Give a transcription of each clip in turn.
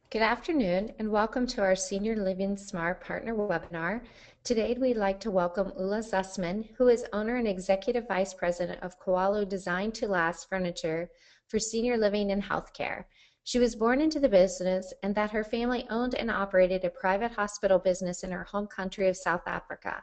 Good afternoon and welcome to our Senior Living Smart Partner webinar. Today we'd like to welcome Ulla Zussman, who is owner and executive vice president of Koalo Design to Last Furniture for Senior Living and Healthcare. She was born into the business and that her family owned and operated a private hospital business in her home country of South Africa.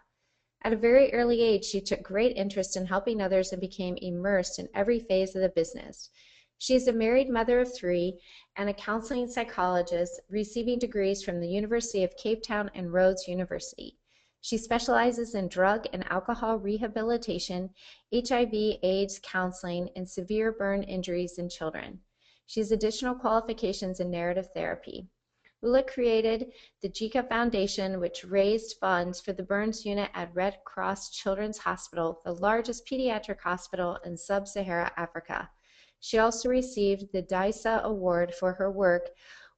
At a very early age, she took great interest in helping others and became immersed in every phase of the business. She is a married mother of 3 and a counseling psychologist, receiving degrees from the University of Cape Town and Rhodes University. She specializes in drug and alcohol rehabilitation, HIV/AIDS counseling, and severe burn injuries in children. She has additional qualifications in narrative therapy. Ulla created the JICA Foundation, which raised funds for the burns unit at Red Cross Children's Hospital, the largest pediatric hospital in sub-Saharan Africa. She also received the DISA Award for her work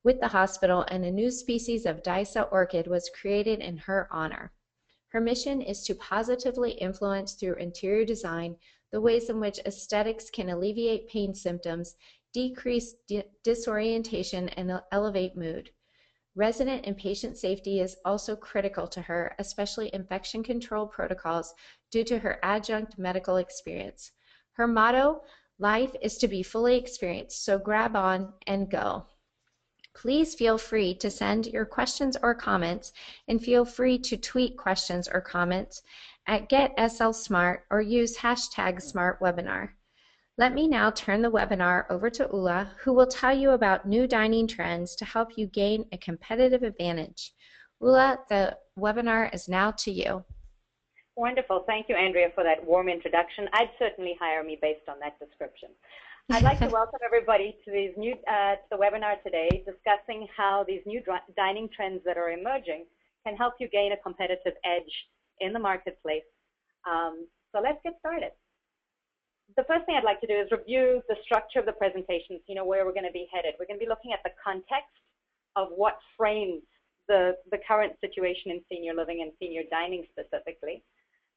with the hospital, and a new species of DISA orchid was created in her honor. Her mission is to positively influence through interior design the ways in which aesthetics can alleviate pain symptoms, decrease disorientation, and elevate mood. Resident and patient safety is also critical to her, especially infection control protocols, due to her adjunct medical experience. Her motto, "Life is to be fully experienced, so grab on and go." Please feel free to send your questions or comments, and feel free to tweet questions or comments at GetSLSmart or use hashtag SmartWebinar. Let me now turn the webinar over to Ulla, who will tell you about new dining trends to help you gain a competitive advantage. Ulla, the webinar is now to you. Wonderful. Thank you, Andrea, for that warm introduction. I'd certainly hire me based on that description. I'd like to welcome everybody to these new the webinar today, discussing how these new dining trends that are emerging can help you gain a competitive edge in the marketplace. So let's get started. The first thing I'd like to do is review the structure of the presentations, where we're going to be headed. We're going to be looking at the context of what frames the current situation in senior living and senior dining specifically.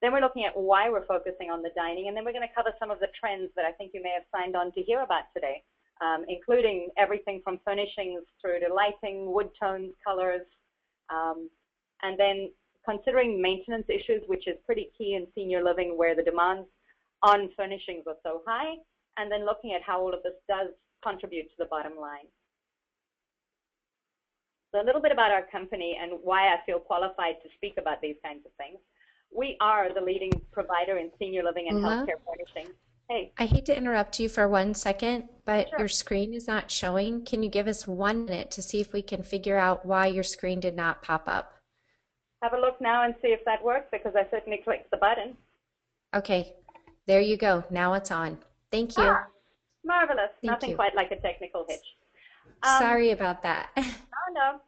Then we're looking at why we're focusing on the dining, and then we're going to cover some of the trends that I think you may have signed on to hear about today, including everything from furnishings through to lighting, wood tones, colors, and then considering maintenance issues, which is pretty key in senior living where the demands on furnishings are so high, and then looking at how all of this does contribute to the bottom line. So a little bit about our company and why I feel qualified to speak about these kinds of things. We are the leading provider in senior living and healthcare furnishings. Hey. I hate to interrupt you for 1 second, but Sure. Your screen is not showing. Can you give us 1 minute to see if we can figure out why your screen did not pop up? Have a look now and see if that works, because I certainly clicked the button. Okay, there you go. Now it's on. Thank you. Marvelous. Thank Nothing you. quite like a technical hitch. Sorry about that. No.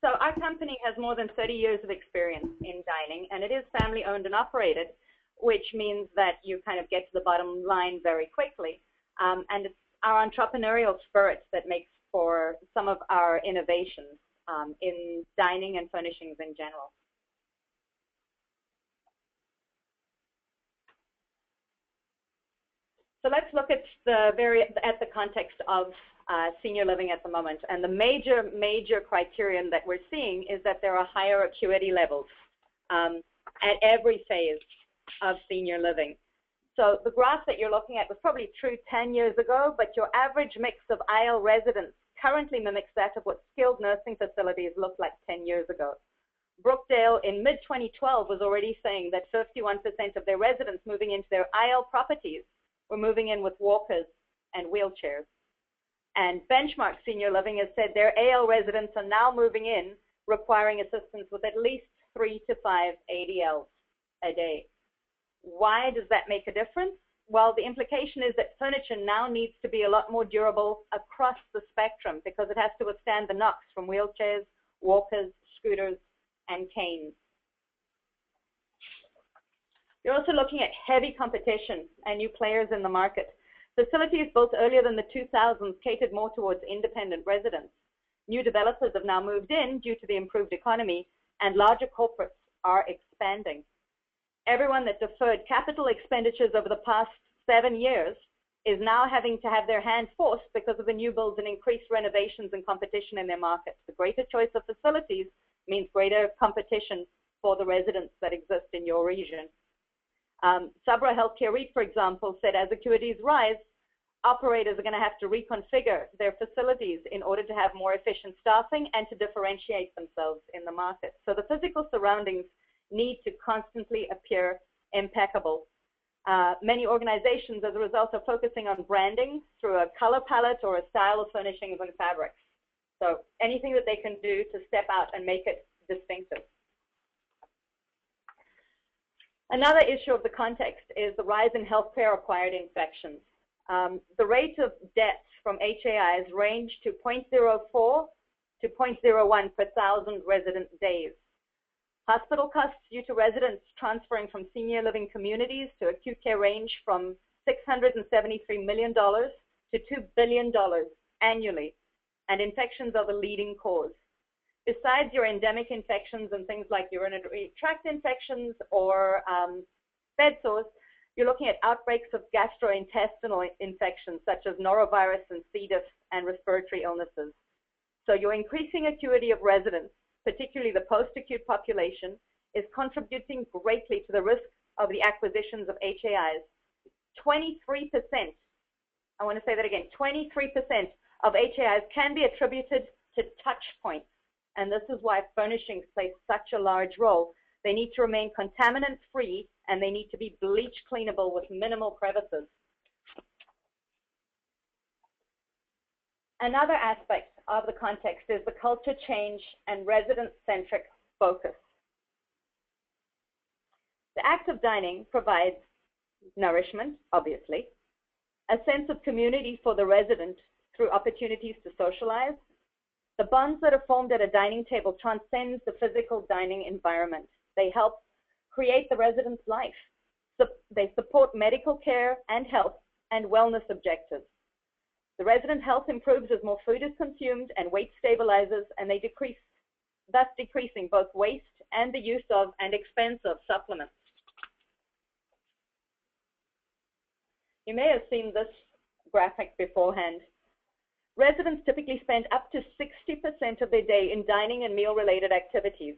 So our company has more than 30 years of experience in dining, and it is family owned and operated, which means that you kind of get to the bottom line very quickly. And it's our entrepreneurial spirit that makes for some of our innovations in dining and furnishings in general. So let's look at the context of senior living at the moment. And the major criterion that we're seeing is that there are higher acuity levels at every phase of senior living. So the graph that you're looking at was probably true 10 years ago, but your average mix of IL residents currently mimics that of what skilled nursing facilities looked like 10 years ago. Brookdale in mid-2012 was already saying that 51% of their residents moving into their IL properties were moving in with walkers and wheelchairs. And Benchmark Senior Living has said their AL residents are now moving in requiring assistance with at least 3 to 5 ADLs a day. Why does that make a difference? Well, the implication is that furniture now needs to be a lot more durable across the spectrum because it has to withstand the knocks from wheelchairs, walkers, scooters, and canes. You're also looking at heavy competition and new players in the market. Facilities built earlier than the 2000s catered more towards independent residents. New developers have now moved in due to the improved economy, and larger corporates are expanding. Everyone that deferred capital expenditures over the past 7 years is now having to have their hand forced because of the new builds and increased renovations and competition in their markets. The greater choice of facilities means greater competition for the residents that exist in your region. Sabra Healthcare REIT, for example, said as acuities rise, operators are going to have to reconfigure their facilities in order to have more efficient staffing and to differentiate themselves in the market. So the physical surroundings need to constantly appear impeccable. Many organizations, as a result, are focusing on branding through a color palette or a style of furnishings and fabrics. So anything that they can do to step out and make it distinctive. Another issue of the context is the rise in healthcare-acquired infections. The rate of deaths from HAIs range to 0.04 to 0.01 per 1,000 resident days. Hospital costs due to residents transferring from senior living communities to acute care range from $673 million to $2 billion annually, and infections are the leading cause. Besides your endemic infections and things like urinary tract infections or bed sores, you're looking at outbreaks of gastrointestinal infections such as norovirus and C. diff and respiratory illnesses. So your increasing acuity of residents, particularly the post-acute population, is contributing greatly to the risk of the acquisitions of HAIs. 23%, I want to say that again, 23% of HAIs can be attributed to touch points. And this is why furnishings play such a large role. They need to remain contaminant-free, and they need to be bleach cleanable with minimal crevices. Another aspect of the context is the culture change and resident-centric focus. The act of dining provides nourishment, obviously, a sense of community for the resident through opportunities to socialize. The bonds that are formed at a dining table transcend the physical dining environment. They help create the resident's life. They support medical care and health and wellness objectives. The resident health improves as more food is consumed and weight stabilizes, and they decrease, thus decreasing both waste and the use of and expense of supplements. You may have seen this graphic beforehand. Residents typically spend up to 60% of their day in dining and meal-related activities.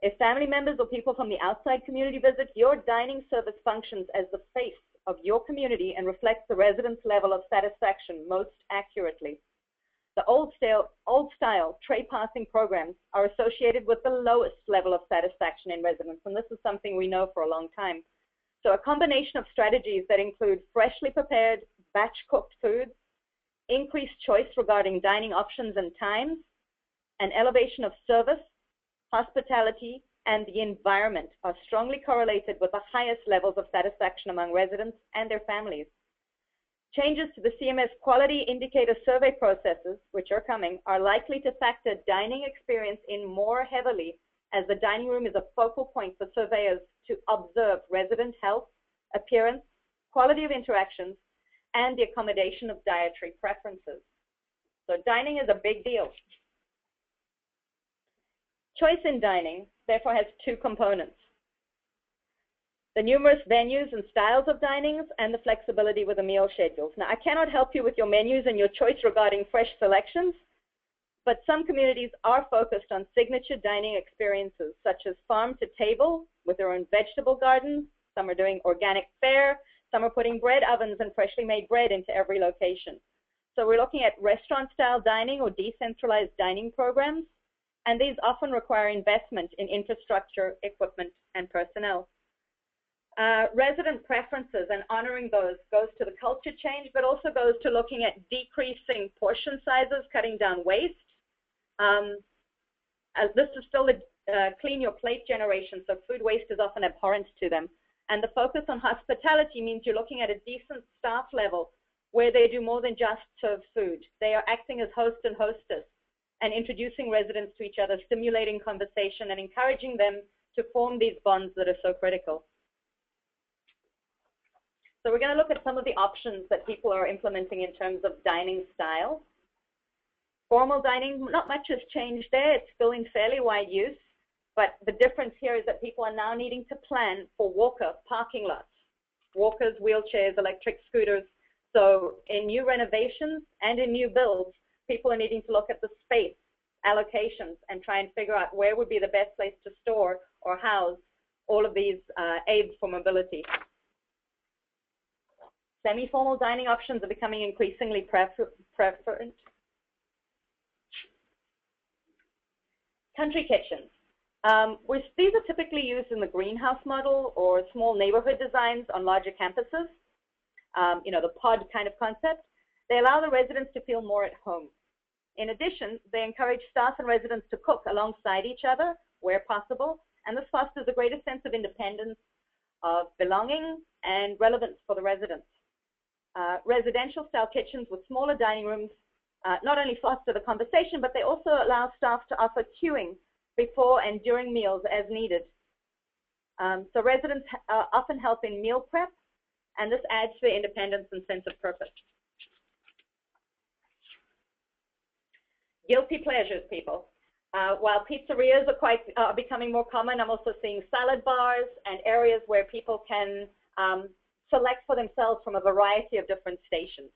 If family members or people from the outside community visit, your dining service functions as the face of your community and reflects the residents' level of satisfaction most accurately. The old style tray passing programs are associated with the lowest level of satisfaction in residents, and this is something we know for a long time. So a combination of strategies that include freshly prepared, batch-cooked foods, increased choice regarding dining options and times, and elevation of service, hospitality, and the environment are strongly correlated with the highest levels of satisfaction among residents and their families. Changes to the CMS quality indicator survey processes, which are coming, are likely to factor dining experience in more heavily, as the dining room is a focal point for surveyors to observe resident health, appearance, quality of interactions, and the accommodation of dietary preferences. So dining is a big deal. Choice in dining, therefore, has two components: the numerous venues and styles of dinings and the flexibility with the meal schedules. Now, I cannot help you with your menus and your choice regarding fresh selections, but some communities are focused on signature dining experiences, such as farm to table with their own vegetable gardens. Some are doing organic fare. Some are putting bread ovens and freshly made bread into every location. So we're looking at restaurant-style dining or decentralized dining programs, and these often require investment in infrastructure, equipment, and personnel. Resident preferences and honoring those goes to the culture change, but also goes to looking at decreasing portion sizes, cutting down waste. As this is still a clean your plate generation, so food waste is often abhorrent to them. And the focus on hospitality means you're looking at a decent staff level where they do more than just serve food. They are acting as host and hostess and introducing residents to each other, stimulating conversation and encouraging them to form these bonds that are so critical. So we're going to look at some of the options that people are implementing in terms of dining style. Formal dining, not much has changed there. It's still in fairly wide use. But the difference here is that people are now needing to plan for walker parking lots. Walkers, wheelchairs, electric scooters, So in new renovations and in new builds, people are needing to look at the space allocations and try and figure out where would be the best place to store or house all of these aids for mobility. Semi-formal dining options are becoming increasingly preferred. Country kitchens. These are typically used in the greenhouse model or small neighborhood designs on larger campuses. You know, the pod kind of concept. They allow the residents to feel more at home. In addition, they encourage staff and residents to cook alongside each other where possible, and this fosters a greater sense of independence, of belonging, and relevance for the residents. Residential style kitchens with smaller dining rooms not only foster the conversation, but they also allow staff to offer queuing before and during meals as needed. So residents often help in meal prep, and this adds to their independence and sense of purpose. Guilty pleasures, people. While pizzerias are becoming more common, I'm also seeing salad bars and areas where people can select for themselves from a variety of different stations.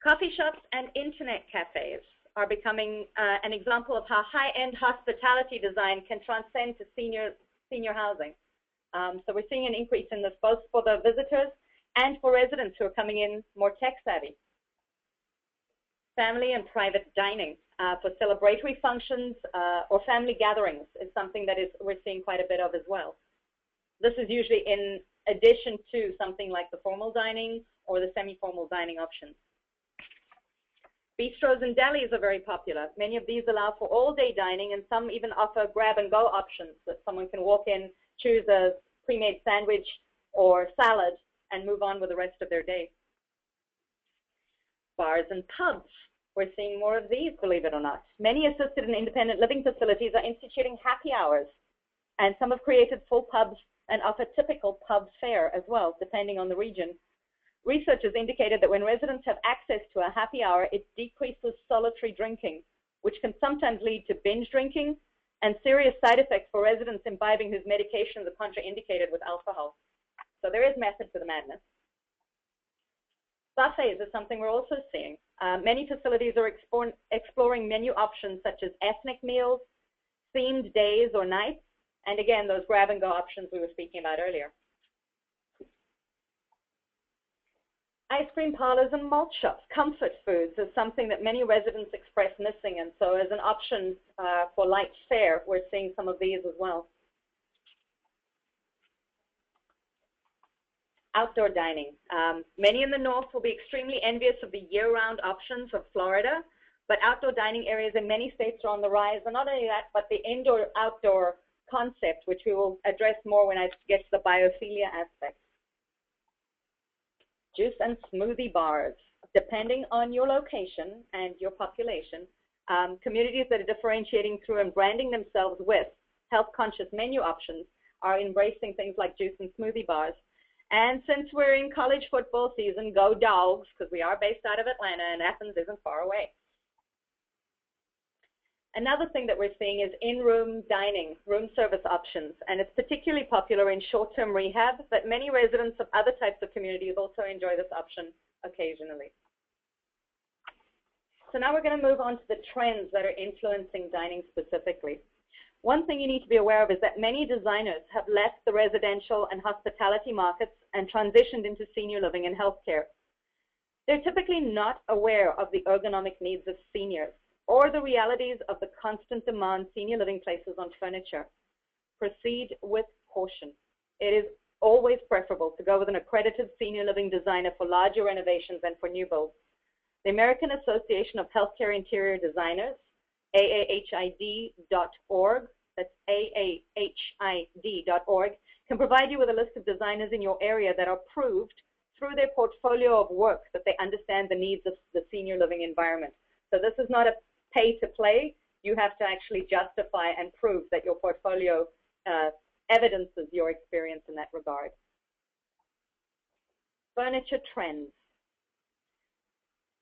Coffee shops and internet cafes are becoming an example of how high-end hospitality design can transcend to senior housing. So we're seeing an increase in this both for the visitors and for residents who are coming in more tech-savvy. Family and private dining for celebratory functions or family gatherings is something that we're seeing quite a bit of as well. This is usually in addition to something like the formal dining or the semi-formal dining options. Bistros and delis are very popular. Many of these allow for all-day dining, and some even offer grab-and-go options that someone can walk in, choose a pre-made sandwich or salad, and move on with the rest of their day. Bars and pubs. We're seeing more of these, believe it or not. Many assisted and independent living facilities are instituting happy hours, and some have created full pubs and offer typical pub fare as well, depending on the region. Research has indicated that when residents have access to a happy hour, it decreases solitary drinking, which can sometimes lead to binge drinking and serious side effects for residents imbibing whose medications are contraindicated with alcohol. So there is method to the madness. Buffets is something we're also seeing. Many facilities are exploring menu options such as ethnic meals, themed days or nights, and again, those grab-and-go options we were speaking about earlier. Ice cream parlors and malt shops, comfort foods is something that many residents express missing, and so as an option for light fare, we're seeing some of these as well. Outdoor dining. Many in the north will be extremely envious of the year-round options of Florida, but outdoor dining areas in many states are on the rise, and not only that, but the indoor-outdoor concept, which we will address more when I get to the biophilia aspect. Juice and smoothie bars, depending on your location and your population, communities that are differentiating through and branding themselves with health-conscious menu options are embracing things like juice and smoothie bars. And since we're in college football season, go Dogs, because we are based out of Atlanta and Athens isn't far away. Another thing that we're seeing is in-room dining, room service options, and it's particularly popular in short-term rehab, but many residents of other types of communities also enjoy this option occasionally. So now we're going to move on to the trends that are influencing dining specifically. One thing you need to be aware of is that many designers have left the residential and hospitality markets and transitioned into senior living and healthcare. They're typically not aware of the ergonomic needs of seniors or the realities of the constant demand senior living places on furniture. Proceed with caution. It is always preferable to go with an accredited senior living designer for larger renovations and for new builds. The American Association of Healthcare Interior Designers, AAHID.org, that's AAHID.org, can provide you with a list of designers in your area that are proved through their portfolio of work that they understand the needs of the senior living environment. So this is not a pay to play. You have to actually justify and prove that your portfolio evidences your experience in that regard. Furniture trends.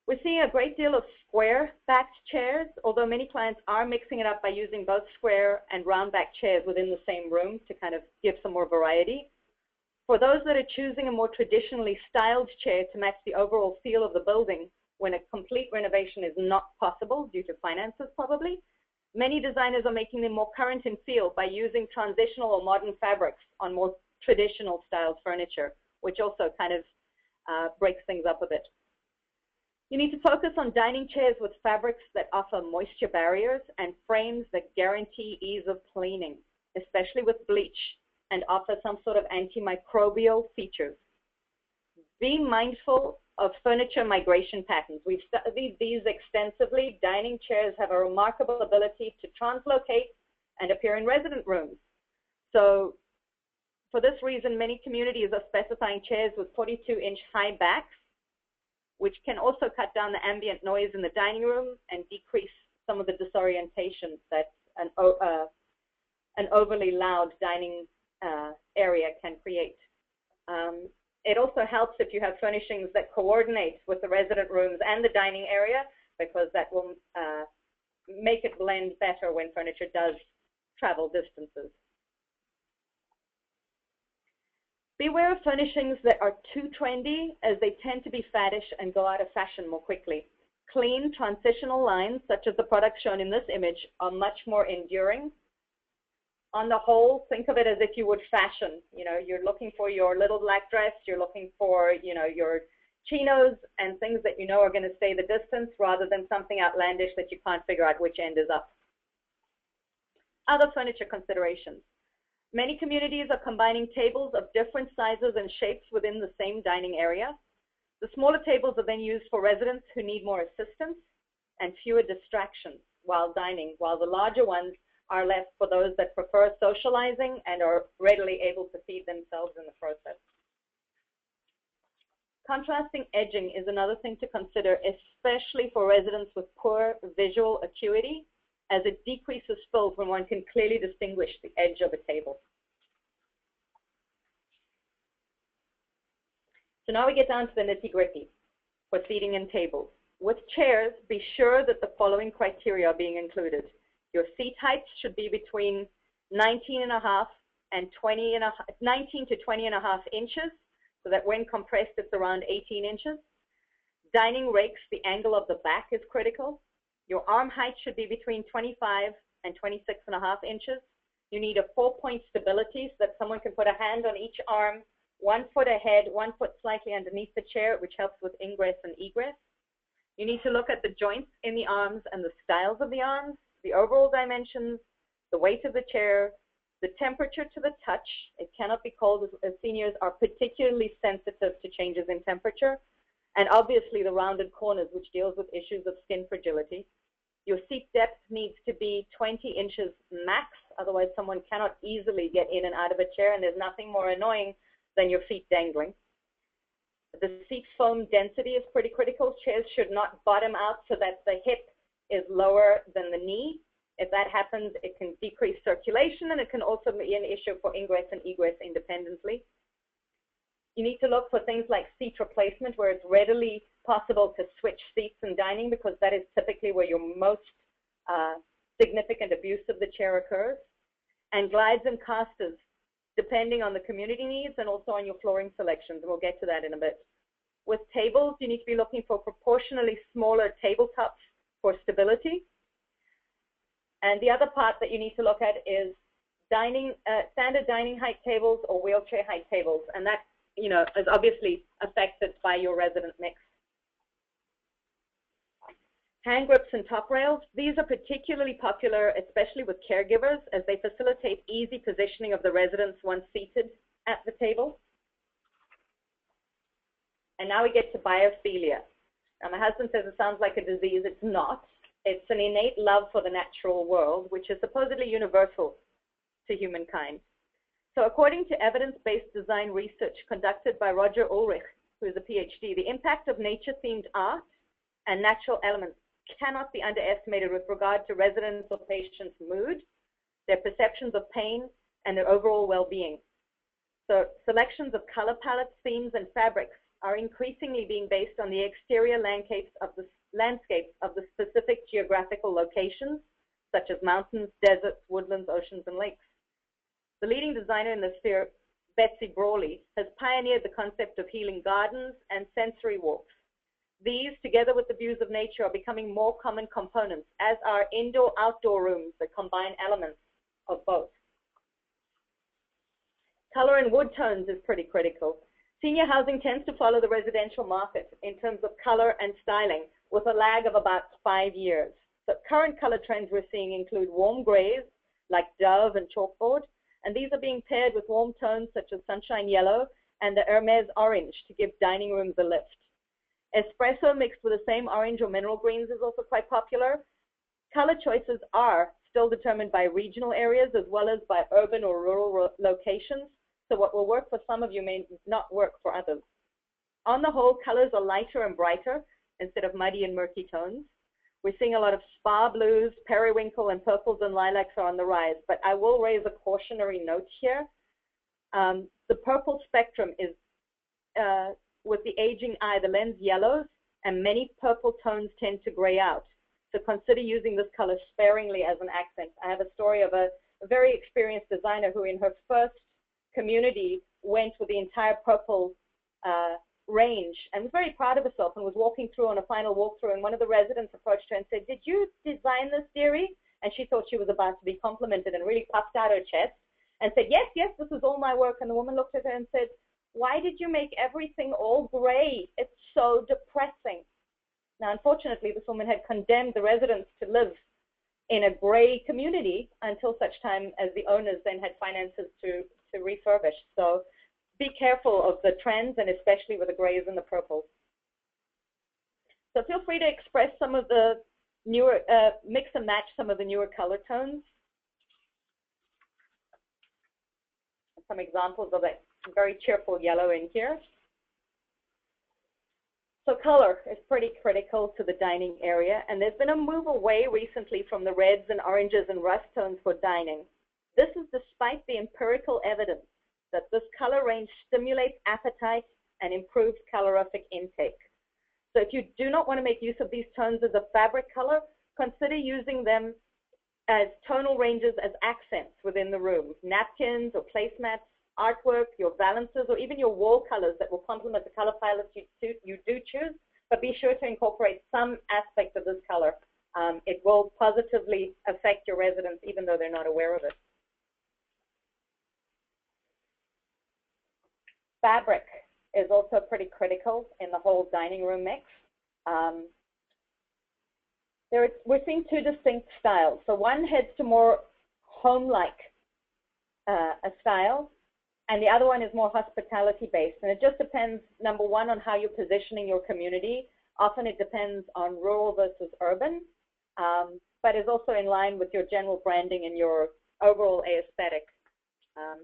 We're seeing a great deal of square-backed chairs, although many clients are mixing it up by using both square and round-backed chairs within the same room to kind of give some more variety. For those that are choosing a more traditionally styled chair to match the overall feel of the building when a complete renovation is not possible due to finances probably, many designers are making them more current in feel by using transitional or modern fabrics on more traditional styled furniture, which also kind of breaks things up a bit. You need to focus on dining chairs with fabrics that offer moisture barriers and frames that guarantee ease of cleaning, especially with bleach, and offer some sort of antimicrobial features. Be mindful of furniture migration patterns. We've studied these extensively. Dining chairs have a remarkable ability to translocate and appear in resident rooms. So for this reason, many communities are specifying chairs with 42-inch high backs, which can also cut down the ambient noise in the dining room and decrease some of the disorientation that an overly loud dining area can create. It also helps if you have furnishings that coordinate with the resident rooms and the dining area, because that will make it blend better when furniture does travel distances. Beware of furnishings that are too trendy, as they tend to be faddish and go out of fashion more quickly. Clean, transitional lines, such as the products shown in this image, are much more enduring. On the whole, think of it as if you would fashion. You know, you're looking for your little black dress, you're looking for, you know, your chinos and things that you know are going to stay the distance, rather than something outlandish that you can't figure out which end is up. Other furniture considerations. Many communities are combining tables of different sizes and shapes within the same dining area. The smaller tables are then used for residents who need more assistance and fewer distractions while dining, while the larger ones are left for those that prefer socializing and are readily able to feed themselves in the process. Contrasting edging is another thing to consider, especially for residents with poor visual acuity, as it decreases fills when one can clearly distinguish the edge of a table. So now we get down to the nitty-gritty for seating and tables. With chairs, be sure that the following criteria are being included. Your seat heights should be between 19 to 20.5 inches, so that when compressed, it's around 18 inches. Dining rakes, the angle of the back is critical. Your arm height should be between 25 and 26.5 inches. You need a 4-point stability so that someone can put a hand on each arm, 1 foot ahead, 1 foot slightly underneath the chair, which helps with ingress and egress. You need to look at the joints in the arms and the styles of the arms, the overall dimensions, the weight of the chair, the temperature to the touch. It cannot be cold, as seniors are particularly sensitive to changes in temperature. And obviously the rounded corners, which deals with issues of skin fragility. Your seat depth needs to be 20 inches max, otherwise someone cannot easily get in and out of a chair, and there's nothing more annoying than your feet dangling. The seat foam density is pretty critical. Chairs should not bottom out so that the hip is lower than the knee. If that happens, it can decrease circulation, and it can also be an issue for ingress and egress independently. You need to look for things like seat replacement, where it's readily possible to switch seats in dining, because that is typically where your most significant abuse of the chair occurs. And glides and casters, depending on the community needs and also on your flooring selections. We'll get to that in a bit. With tables, you need to be looking for proportionally smaller tabletops for stability. And the other part that you need to look at is standard dining height tables or wheelchair height tables, and that, you know, is obviously affected by your resident mix. Hand grips and top rails, these are particularly popular, especially with caregivers, as they facilitate easy positioning of the residents once seated at the table. And now we get to biophilia. Now, my husband says it sounds like a disease. It's not. It's an innate love for the natural world, which is supposedly universal to humankind. So according to evidence-based design research conducted by Roger Ulrich, who is a PhD, the impact of nature-themed art and natural elements cannot be underestimated with regard to residents' or patients' mood, their perceptions of pain, and their overall well-being. So selections of color palettes, themes, and fabrics are increasingly being based on the exterior landscapes of the specific geographical locations, such as mountains, deserts, woodlands, oceans, and lakes. The leading designer in this sphere, Betsy Brawley, has pioneered the concept of healing gardens and sensory walks. These, together with the views of nature, are becoming more common components, as are indoor-outdoor rooms that combine elements of both. Color and wood tones is pretty critical. Senior housing tends to follow the residential market in terms of color and styling, with a lag of about 5 years. The current color trends we're seeing include warm grays, like dove and chalkboard, and these are being paired with warm tones such as sunshine yellow and the Hermes orange to give dining rooms a lift. Espresso mixed with the same orange or mineral greens is also quite popular. Color choices are still determined by regional areas as well as by urban or rural locations, so what will work for some of you may not work for others. On the whole, colors are lighter and brighter instead of muddy and murky tones. We're seeing a lot of spa blues, periwinkle, and purples and lilacs are on the rise, but I will raise a cautionary note here. The purple spectrum is, with the aging eye, the lens yellows, and many purple tones tend to gray out. So consider using this color sparingly as an accent. I have a story of a very experienced designer who in her first community went with the entire purple range and was very proud of herself and was walking through on a final walkthrough, and one of the residents approached her and said, "Did you design this, dearie?" And she thought she was about to be complimented and really puffed out her chest and said, "Yes, yes, this is all my work." And the woman looked at her and said, "Why did you make everything all gray? It's so depressing." Now, unfortunately, this woman had condemned the residents to live in a gray community until such time as the owners then had finances to refurbish. So be careful of the trends, and especially with the grays and the purples. So feel free to express some of the newer, mix and match some of the newer color tones. Some examples of that very cheerful yellow in here. So color is pretty critical to the dining area, and there's been a move away recently from the reds and oranges and rust tones for dining. This is despite the empirical evidence that this color range stimulates appetite and improves calorific intake. So if you do not want to make use of these tones as a fabric color, consider using them as tonal ranges as accents within the room. Napkins or placemats, artwork, your valances, or even your wall colors that will complement the color palettes you do choose, but be sure to incorporate some aspect of this color. It will positively affect your residents even though they're not aware of it. Fabric is also pretty critical in the whole dining room mix. We're seeing two distinct styles. So one heads to more home-like a style, and the other one is more hospitality-based. And it just depends, number one, on how you're positioning your community. Often it depends on rural versus urban, but is also in line with your general branding and your overall aesthetic.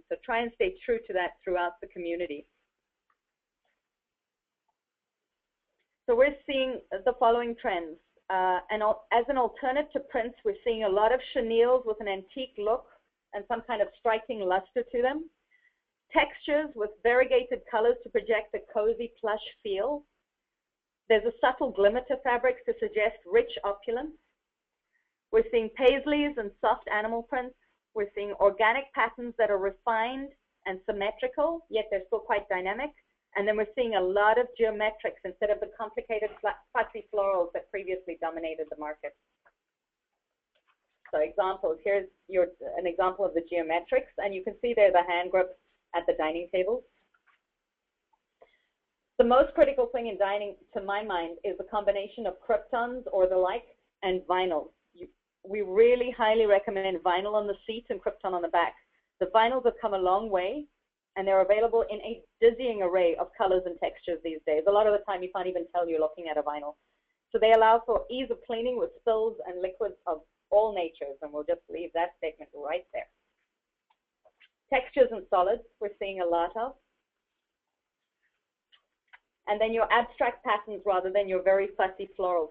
So try and stay true to that throughout the community. So we're seeing the following trends. And as an alternate to prints, we're seeing a lot of chenilles with an antique look and some kind of striking luster to them. Textures with variegated colors to project a cozy plush feel. There's a subtle glimmer to fabrics to suggest rich opulence. We're seeing paisleys and soft animal prints. We're seeing organic patterns that are refined and symmetrical, yet they're still quite dynamic. And then we're seeing a lot of geometrics instead of the complicated fussy florals that previously dominated the market. So examples, here's an example of the geometrics, and you can see there the hand grips at the dining tables. The most critical thing in dining, to my mind, is the combination of kryptons or the like and vinyls. We really highly recommend vinyl on the seat and krypton on the back. The vinyls have come a long way, and they're available in a dizzying array of colors and textures these days. A lot of the time, you can't even tell you're looking at a vinyl. So they allow for ease of cleaning with spills and liquids of all natures, and we'll just leave that statement right there. Textures and solids, we're seeing a lot of. And then your abstract patterns rather than your very fussy florals.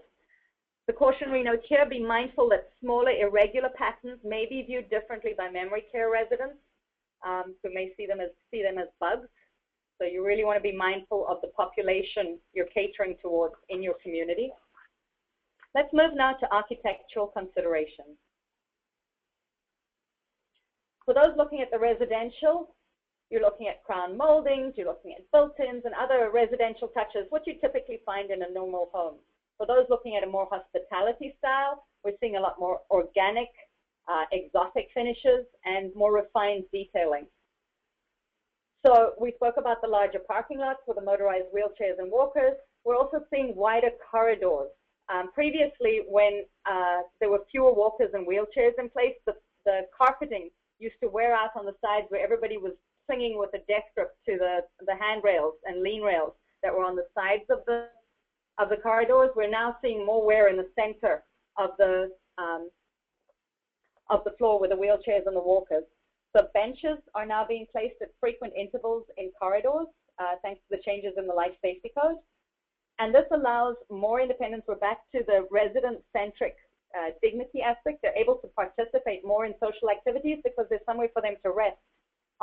The cautionary note here, be mindful that smaller irregular patterns may be viewed differently by memory care residents who may see them as bugs. So you really want to be mindful of the population you're catering towards in your community. Let's move now to architectural considerations. For those looking at the residential, you're looking at crown moldings, you're looking at built-ins and other residential touches, what you typically find in a normal home. For those looking at a more hospitality style, we're seeing a lot more organic, exotic finishes and more refined detailing. So we spoke about the larger parking lots for the motorized wheelchairs and walkers. We're also seeing wider corridors. Previously, when there were fewer walkers and wheelchairs in place, the carpeting used to wear out on the sides where everybody was clinging with a death grip to the handrails and lean rails that were on the sides of the corridors. We're now seeing more wear in the center of the floor with the wheelchairs and the walkers. So benches are now being placed at frequent intervals in corridors, thanks to the changes in the life safety code. And this allows more independence. We're back to the resident-centric dignity aspect. They're able to participate more in social activities because there's somewhere for them to rest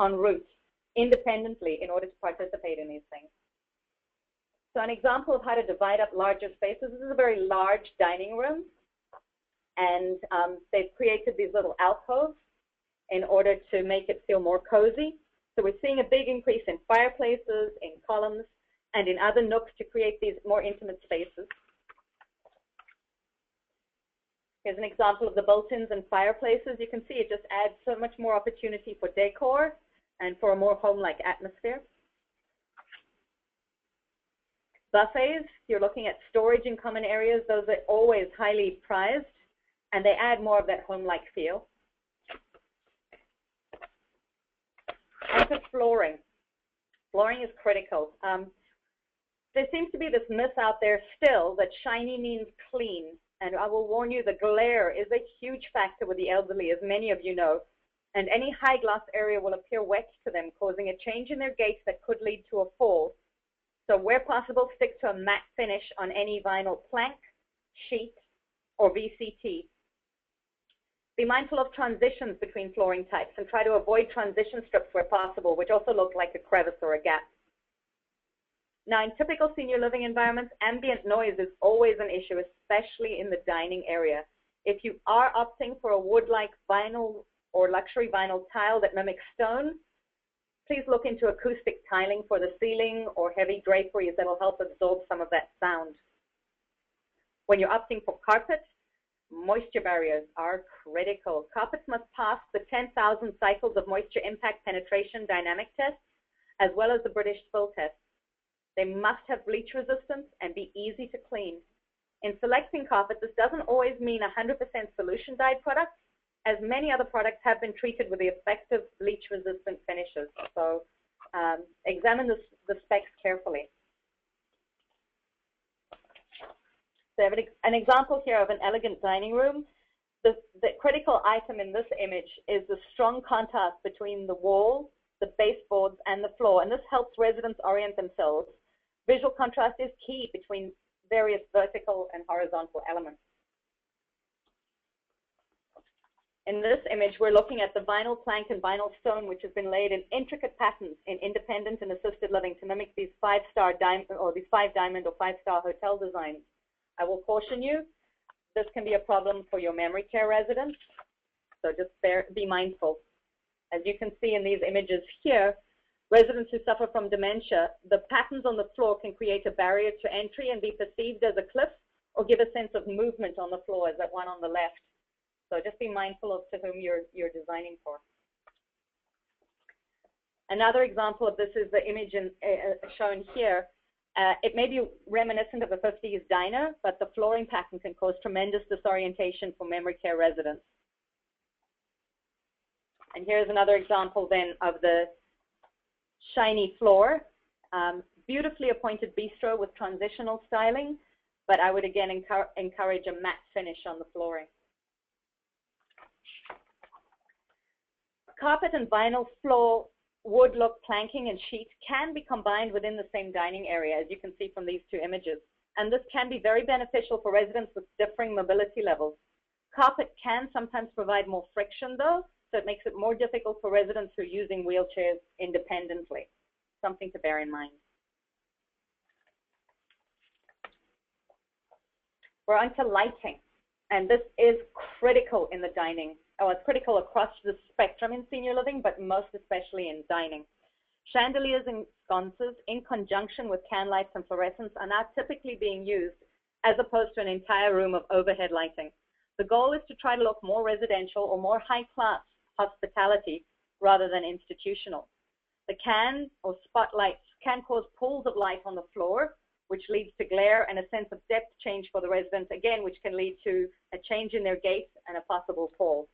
en route independently in order to participate in these things. So an example of how to divide up larger spaces, this is a very large dining room. And they've created these little alcoves in order to make it feel more cozy. So we're seeing a big increase in fireplaces, in columns, and in other nooks to create these more intimate spaces. Here's an example of the Boltons and fireplaces. You can see it just adds so much more opportunity for decor and for a more home-like atmosphere. Buffets, you're looking at storage in common areas. Those are always highly prized, and they add more of that home-like feel. Carpet flooring. Flooring is critical. There seems to be this myth out there still that shiny means clean. And I will warn you, the glare is a huge factor with the elderly, as many of you know. And any high gloss area will appear wet to them, causing a change in their gait that could lead to a fall. So where possible, stick to a matte finish on any vinyl plank, sheet, or VCT. Be mindful of transitions between flooring types and try to avoid transition strips where possible, which also look like a crevice or a gap. Now, in typical senior living environments, ambient noise is always an issue, especially in the dining area. If you are opting for a wood-like vinyl or luxury vinyl tile that mimics stone, please look into acoustic tiling for the ceiling or heavy draperies that will help absorb some of that sound. When you're opting for carpet, moisture barriers are critical. Carpets must pass the 10,000 cycles of moisture impact penetration dynamic test, as well as the British spill test. They must have bleach resistance and be easy to clean. In selecting carpet, this doesn't always mean 100% solution dyed products, as many other products have been treated with the effective bleach resistant finishes. So examine the specs carefully. So I have an example here of an elegant dining room. The critical item in this image is the strong contrast between the wall, the baseboards, and the floor, and this helps residents orient themselves. Visual contrast is key between various vertical and horizontal elements. In this image, we're looking at the vinyl plank and vinyl stone, which has been laid in intricate patterns in independent and assisted living to mimic these five-star diamond or these 5-diamond or 5-star hotel designs. I will caution you, this can be a problem for your memory care residents, so just be mindful. As you can see in these images here, residents who suffer from dementia, the patterns on the floor can create a barrier to entry and be perceived as a cliff or give a sense of movement on the floor, as that one on the left. So just be mindful of to whom you're designing for. Another example of this is the image shown here. It may be reminiscent of a 50s diner, but the flooring pattern can cause tremendous disorientation for memory care residents. And here's another example then of the shiny floor. Beautifully appointed bistro with transitional styling, but I would again encourage a matte finish on the flooring. Carpet and vinyl floor, wood look planking and sheet can be combined within the same dining area, as you can see from these two images. And this can be very beneficial for residents with differing mobility levels. Carpet can sometimes provide more friction though, so it makes it more difficult for residents who are using wheelchairs independently. Something to bear in mind. We're on to lighting, and this is critical in the dining. Oh, it's critical across the spectrum in senior living, but most especially in dining. Chandeliers and sconces in conjunction with can lights and fluorescents are now typically being used as opposed to an entire room of overhead lighting. The goal is to try to look more residential or more high-class hospitality rather than institutional. The can or spotlights can cause pools of light on the floor, which leads to glare and a sense of depth change for the residents, again, which can lead to a change in their gait and a possible fall.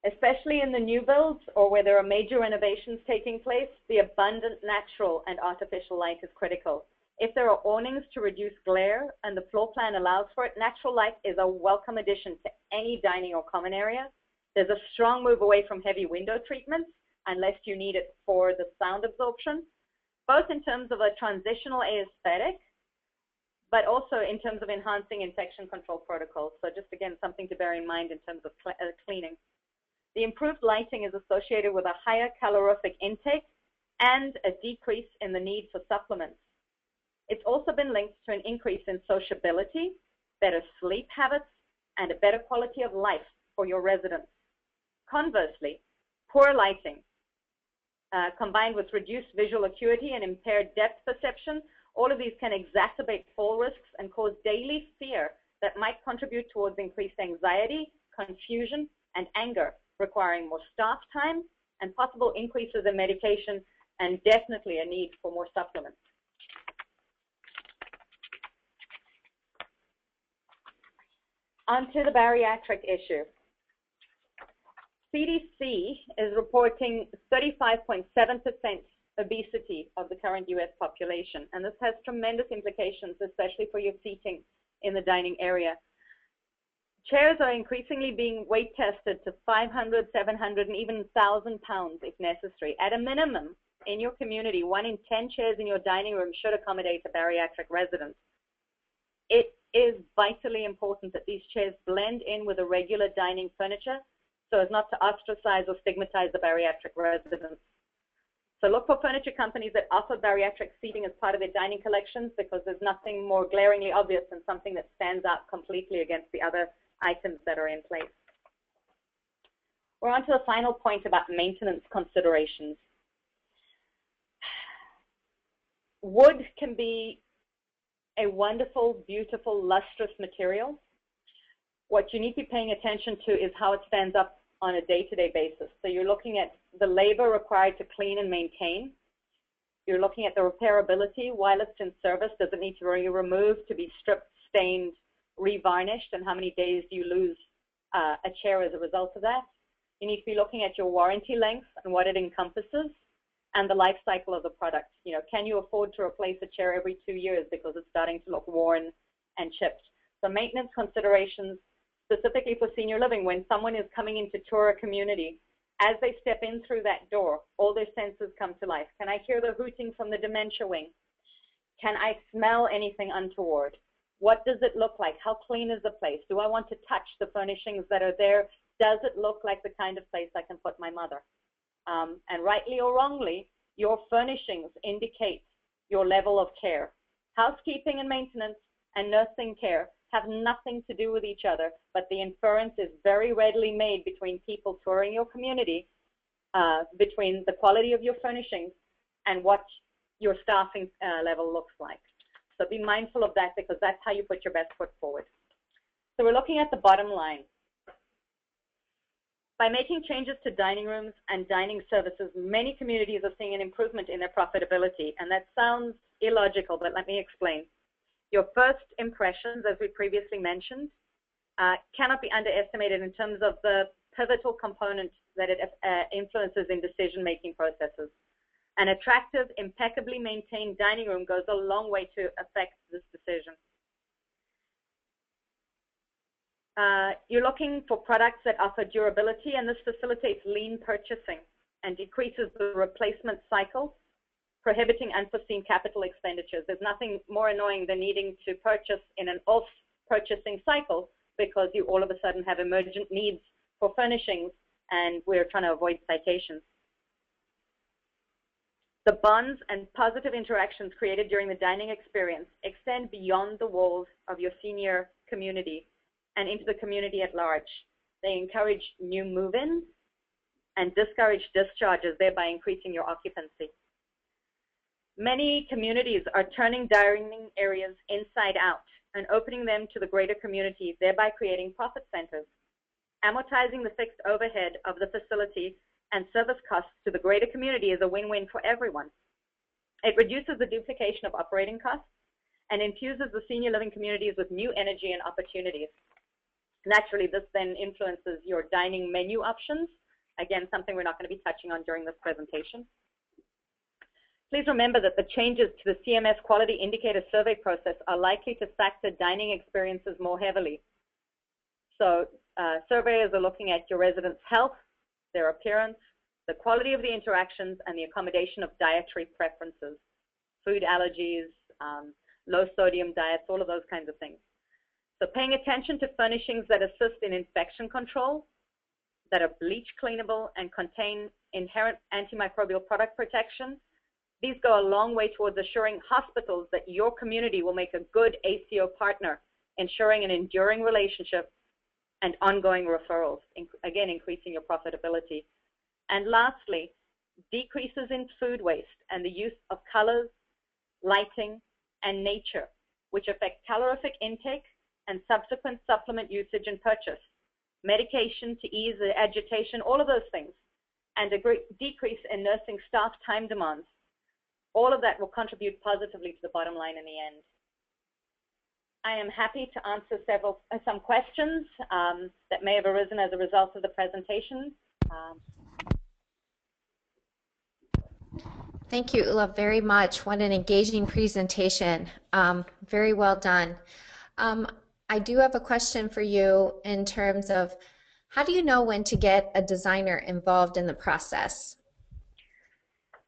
Especially in the new builds or where there are major renovations taking place, the abundant natural and artificial light is critical. If there are awnings to reduce glare and the floor plan allows for it, natural light is a welcome addition to any dining or common area. There's a strong move away from heavy window treatments unless you need it for the sound absorption, both in terms of a transitional aesthetic, but also in terms of enhancing infection control protocols. So just again, something to bear in mind in terms of cleaning. The improved lighting is associated with a higher calorific intake and a decrease in the need for supplements. It's also been linked to an increase in sociability, better sleep habits, and a better quality of life for your residents. Conversely, poor lighting, combined with reduced visual acuity and impaired depth perception, all of these can exacerbate fall risks and cause daily fear that might contribute towards increased anxiety, confusion, and anger, requiring more staff time and possible increases in medication and definitely a need for more supplements. Onto the bariatric issue. CDC is reporting 35.7% obesity of the current US population, and this has tremendous implications, especially for your seating in the dining area. Chairs are increasingly being weight tested to 500, 700, and even 1,000 pounds if necessary. At a minimum, in your community, 1 in 10 chairs in your dining room should accommodate a bariatric resident. It is vitally important that these chairs blend in with the regular dining furniture so as not to ostracize or stigmatize the bariatric residents. So look for furniture companies that offer bariatric seating as part of their dining collections, because there's nothing more glaringly obvious than something that stands out completely against the other items that are in place. We're on to the final point about maintenance considerations. Wood can be a wonderful, beautiful, lustrous material. What you need to be paying attention to is how it stands up on a day-to-day basis. So you're looking at the labor required to clean and maintain. You're looking at the repairability while it's in service. Does it need to be removed, to be stripped, stained, revarnished, and how many days do you lose a chair as a result of that? You need to be looking at your warranty length and what it encompasses, and the life cycle of the product. You know, can you afford to replace a chair every 2 years because it's starting to look worn and chipped? So maintenance considerations, specifically for senior living, when someone is coming in to tour a community, as they step in through that door, all their senses come to life. Can I hear the hooting from the dementia wing? Can I smell anything untoward? What does it look like? How clean is the place? Do I want to touch the furnishings that are there? Does it look like the kind of place I can put my mother? And rightly or wrongly, your furnishings indicate your level of care. Housekeeping and maintenance and nursing care have nothing to do with each other, but the inference is very readily made between people touring your community, between the quality of your furnishings and what your staffing level looks like. So be mindful of that, because that's how you put your best foot forward. So we're looking at the bottom line. By making changes to dining rooms and dining services, many communities are seeing an improvement in their profitability. And that sounds illogical, but let me explain. Your first impressions, as we previously mentioned, cannot be underestimated in terms of the pivotal component that it influences in decision-making processes. An attractive, impeccably maintained dining room goes a long way to affect this decision. You're looking for products that offer durability, and this facilitates lean purchasing and decreases the replacement cycle, prohibiting unforeseen capital expenditures. There's nothing more annoying than needing to purchase in an off-purchasing cycle because you all of a sudden have emergent needs for furnishings, and we're trying to avoid citations. The bonds and positive interactions created during the dining experience extend beyond the walls of your senior community and into the community at large. They encourage new move-ins and discourage discharges, thereby increasing your occupancy. Many communities are turning dining areas inside out and opening them to the greater community, thereby creating profit centers. Amortizing the fixed overhead of the facility and service costs to the greater community is a win-win for everyone. It reduces the duplication of operating costs and infuses the senior living communities with new energy and opportunities. Naturally, this then influences your dining menu options. Again, something we're not going to be touching on during this presentation. Please remember that the changes to the CMS Quality Indicator Survey process are likely to factor dining experiences more heavily. So surveyors are looking at your residents' health, their appearance, the quality of the interactions, and the accommodation of dietary preferences, food allergies, low sodium diets, all of those kinds of things. So paying attention to furnishings that assist in infection control, that are bleach cleanable and contain inherent antimicrobial product protection, these go a long way towards assuring hospitals that your community will make a good ACO partner, ensuring an enduring relationship and ongoing referrals, again, increasing your profitability. And lastly, decreases in food waste and the use of colors, lighting, and nature, which affect calorific intake and subsequent supplement usage and purchase, medication to ease the agitation, all of those things, and a great decrease in nursing staff time demands. All of that will contribute positively to the bottom line in the end. I am happy to answer some questions that may have arisen as a result of the presentation. Thank you, Ula, very much. What an engaging presentation. Very well done. I do have a question for you in terms of how do you know when to get a designer involved in the process?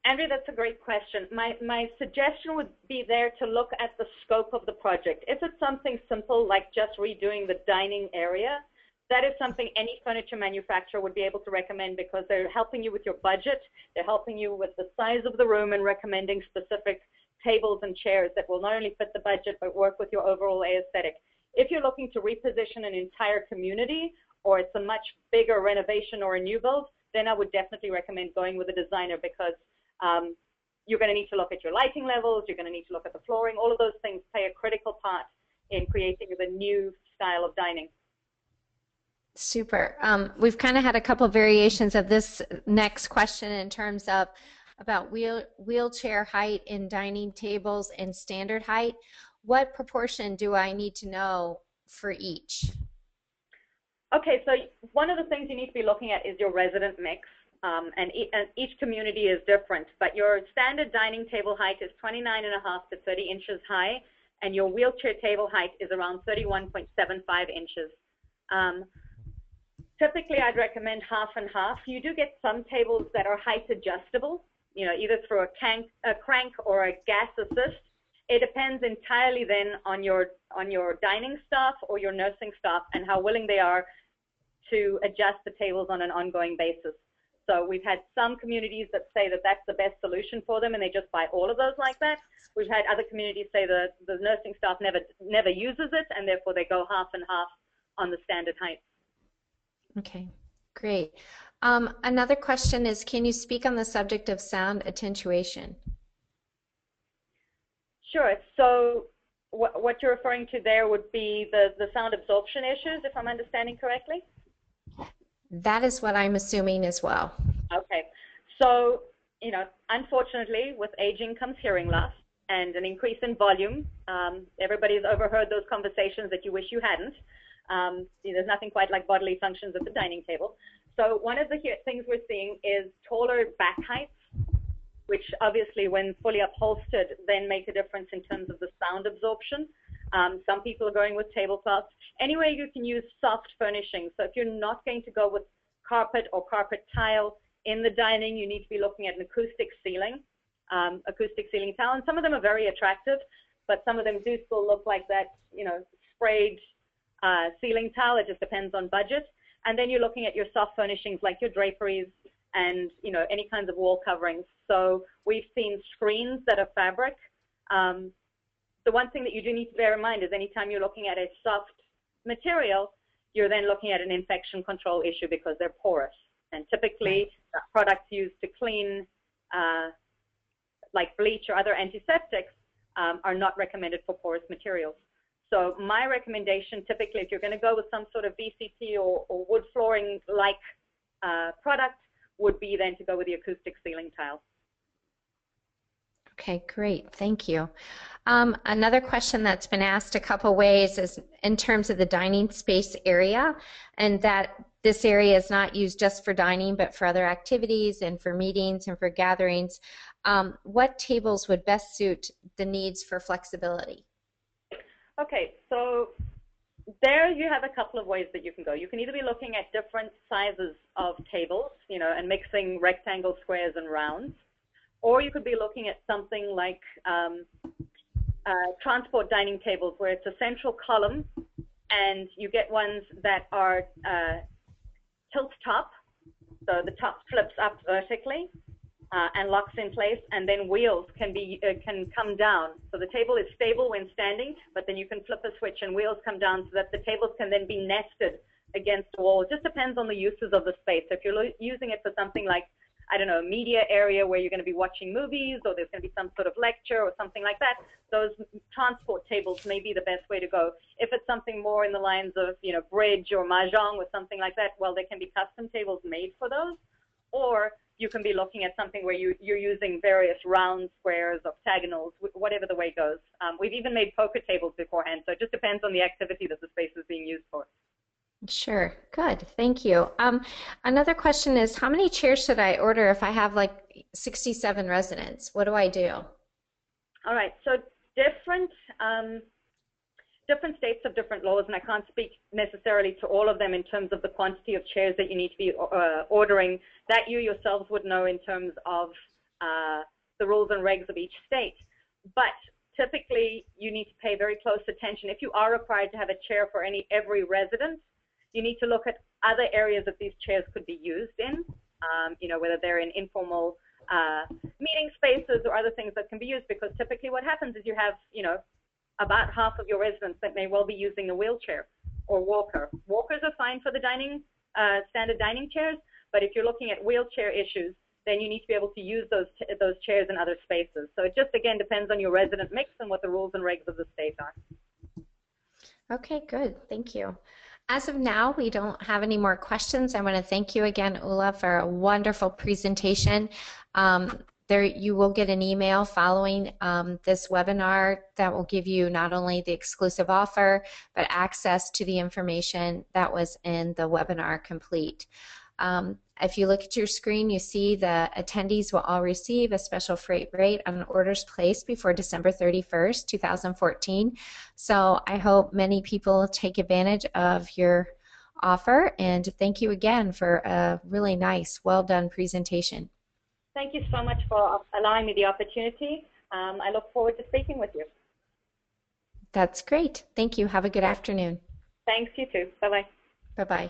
Andrea, that's a great question. My suggestion would be there to look at the scope of the project. If it's something simple like just redoing the dining area, that is something any furniture manufacturer would be able to recommend because they're helping you with your budget, they're helping you with the size of the room and recommending specific tables and chairs that will not only fit the budget but work with your overall aesthetic. If you're looking to reposition an entire community or it's a much bigger renovation or a new build, then I would definitely recommend going with a designer because you're going to need to look at your lighting levels, you're going to need to look at the flooring, all of those things play a critical part in creating the new style of dining. Super. We've kind of had a couple of variations of this next question in terms of about wheelchair height in dining tables and standard height. What proportion do I need to know for each? Okay, so one of the things you need to be looking at is your resident mix. And each community is different, but your standard dining table height is 29.5 to 30 inches high, and your wheelchair table height is around 31.75 inches. Typically, I'd recommend half and half. You do get some tables that are height adjustable, you know, either through a crank or a gas assist. It depends entirely then on your dining staff or your nursing staff and how willing they are to adjust the tables on an ongoing basis. So we've had some communities that say that that's the best solution for them and they just buy all of those like that. We've had other communities say that the nursing staff never uses it and therefore they go half and half on the standard height. Okay, great. Another question is, can you speak on the subject of sound attenuation? Sure. So what you're referring to there would be the sound absorption issues, if I'm understanding correctly? That is what I'm assuming as well. Okay. So, you know, unfortunately, with aging comes hearing loss and an increase in volume. Everybody's overheard those conversations that you wish you hadn't. There's nothing quite like bodily functions at the dining table. So one of the things we're seeing is taller back heights, which obviously when fully upholstered then make a difference in terms of the sound absorption. Some people are going with tablecloths. Anyway, you can use soft furnishings. So if you're not going to go with carpet or carpet tile in the dining, you need to be looking at an acoustic ceiling tile. And some of them are very attractive, but some of them do still look like that, you know, sprayed ceiling tile. It just depends on budget. And then you're looking at your soft furnishings like your draperies and, you know, any kinds of wall coverings. So we've seen screens that are fabric. The one thing that you do need to bear in mind is anytime you're looking at a soft material, you're then looking at an infection control issue because they're porous. And typically, products used to clean, like bleach or other antiseptics, are not recommended for porous materials. So my recommendation, typically, if you're going to go with some sort of VCT or wood flooring-like product, would be then to go with the acoustic ceiling tile. Okay, great. Thank you. Another question that's been asked a couple ways is in terms of the dining space area, and that this area is not used just for dining, but for other activities and for meetings and for gatherings. What tables would best suit the needs for flexibility? Okay, so there you have a couple of ways that you can go. You can either be looking at different sizes of tables, you know, and mixing rectangles, squares, and rounds, or you could be looking at something like transport dining tables, where it's a central column, and you get ones that are tilt top, so the top flips up vertically and locks in place, and then wheels can come down. So the table is stable when standing, but then you can flip a switch and wheels come down so that the tables can then be nested against the wall. It just depends on the uses of the space. If you're using it for something like, I don't know, a media area where you're going to be watching movies, or there's going to be some sort of lecture or something like that, those transport tables may be the best way to go. If it's something more in the lines of, you know, bridge or mahjong or something like that, well, there can be custom tables made for those. Or you can be looking at something where you're using various round squares, octagonals, whatever the way goes. We've even made poker tables beforehand, so it just depends on the activity that the space is being used for. Sure, good, thank you. Another question is, how many chairs should I order if I have like 67 residents? What do I do? All right, so different states have different laws, and I can't speak necessarily to all of them in terms of the quantity of chairs that you need to be ordering. That you yourselves would know in terms of the rules and regs of each state. But typically, you need to pay very close attention. If you are required to have a chair for every resident, you need to look at other areas that these chairs could be used in, you know, whether they're in informal meeting spaces or other things that can be used, because typically what happens is you have, you know, about half of your residents that may well be using a wheelchair or walker. Walkers are fine for the standard dining chairs, but if you're looking at wheelchair issues, then you need to be able to use those chairs in other spaces. So it just, again, depends on your resident mix and what the rules and regs of the state are. Okay, good, thank you. As of now, we don't have any more questions. I want to thank you again, Ulla, for a wonderful presentation. You will get an email following this webinar that will give you not only the exclusive offer, but access to the information that was in the webinar complete. If you look at your screen, you see the attendees will all receive a special freight rate on orders placed before December 31st, 2014. So I hope many people take advantage of your offer, and thank you again for a really nice, well done presentation. Thank you so much for allowing me the opportunity. I look forward to speaking with you. That's great. Thank you. Have a good afternoon. Thanks, you too. Bye-bye. Bye-bye.